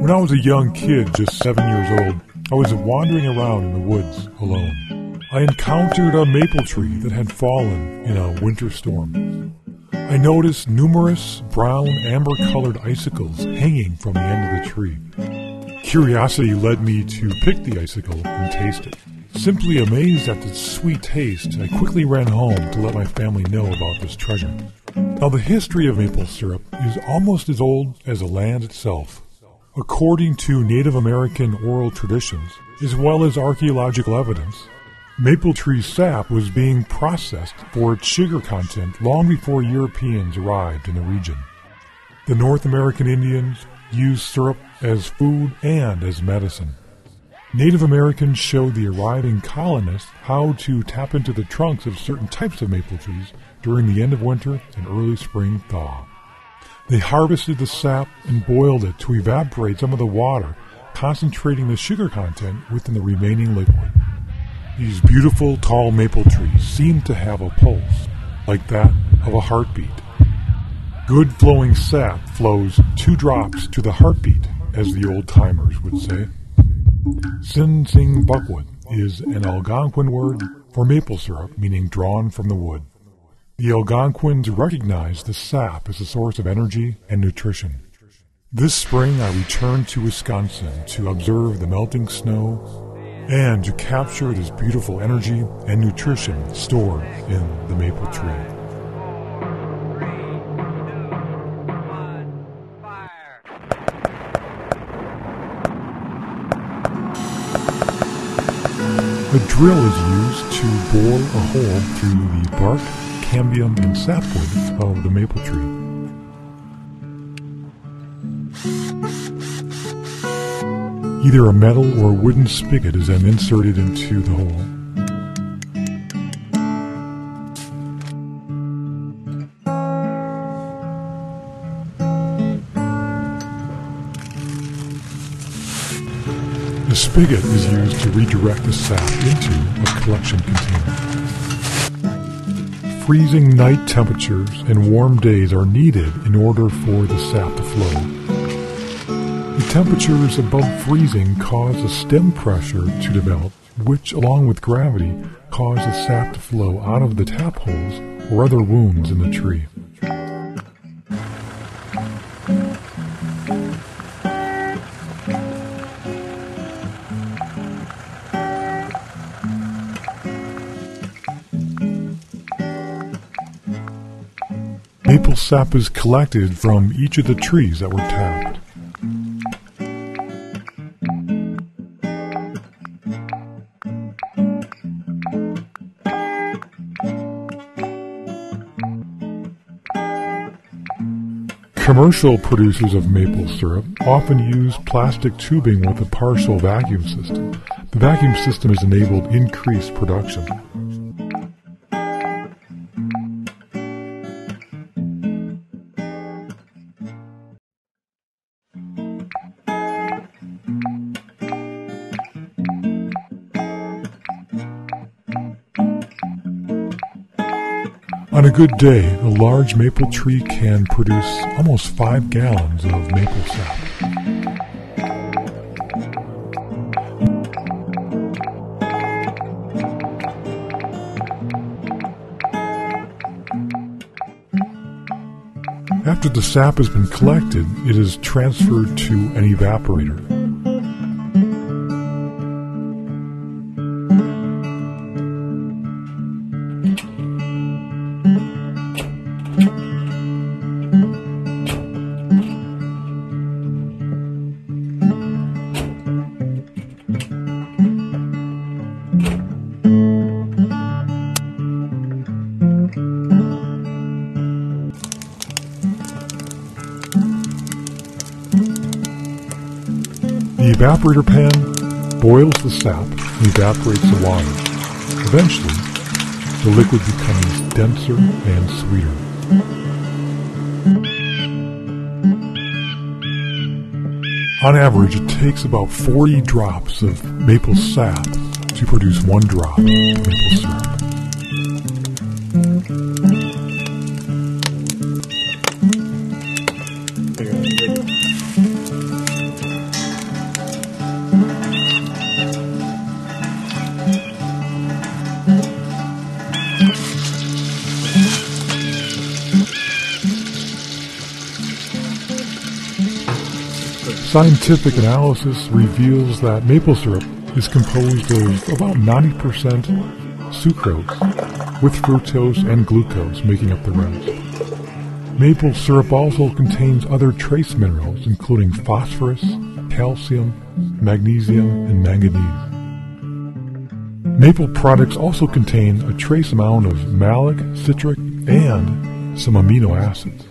When I was a young kid, just 7 years old, I was wandering around in the woods alone. I encountered a maple tree that had fallen in a winter storm. I noticed numerous brown, amber-colored icicles hanging from the end of the tree. Curiosity led me to pick the icicle and taste it. Simply amazed at the sweet taste, I quickly ran home to let my family know about this treasure. Now, the history of maple syrup is almost as old as the land itself. According to Native American oral traditions, as well as archaeological evidence, maple tree sap was being processed for its sugar content long before Europeans arrived in the region. The North American Indians used syrup as food and as medicine. Native Americans showed the arriving colonists how to tap into the trunks of certain types of maple trees during the end of winter and early spring thaw. They harvested the sap and boiled it to evaporate some of the water, concentrating the sugar content within the remaining liquid. These beautiful, tall maple trees seem to have a pulse, like that of a heartbeat. Good flowing sap flows 2 drops to the heartbeat, as the old-timers would say. Sin Sing Buckwood is an Algonquin word for maple syrup, meaning drawn from the wood. The Algonquins recognized the sap as a source of energy and nutrition. This spring I returned to Wisconsin to observe the melting snow and to capture this beautiful energy and nutrition stored in the maple tree. A drill is used to bore a hole through the bark, cambium, and sapwood of the maple tree. Either a metal or wooden spigot is then inserted into the hole. The spigot is used to redirect the sap into a collection container. Freezing night temperatures and warm days are needed in order for the sap to flow. The temperatures above freezing cause a stem pressure to develop, which, along with gravity, cause the sap to flow out of the tap holes or other wounds in the tree. Maple sap is collected from each of the trees that were tapped. Commercial producers of maple syrup often use plastic tubing with a partial vacuum system. The vacuum system has enabled increased production. On a good day, a large maple tree can produce almost 5 gallons of maple sap. After the sap has been collected, it is transferred to an evaporator. The evaporator pan boils the sap and evaporates the water. Eventually, the liquid becomes denser and sweeter. On average, it takes about 40 drops of maple sap to produce 1 drop of maple syrup. Scientific analysis reveals that maple syrup is composed of about 90% sucrose, with fructose and glucose making up the rest. Maple syrup also contains other trace minerals, including phosphorus, calcium, magnesium, and manganese. Maple products also contain a trace amount of malic, citric, and some amino acids.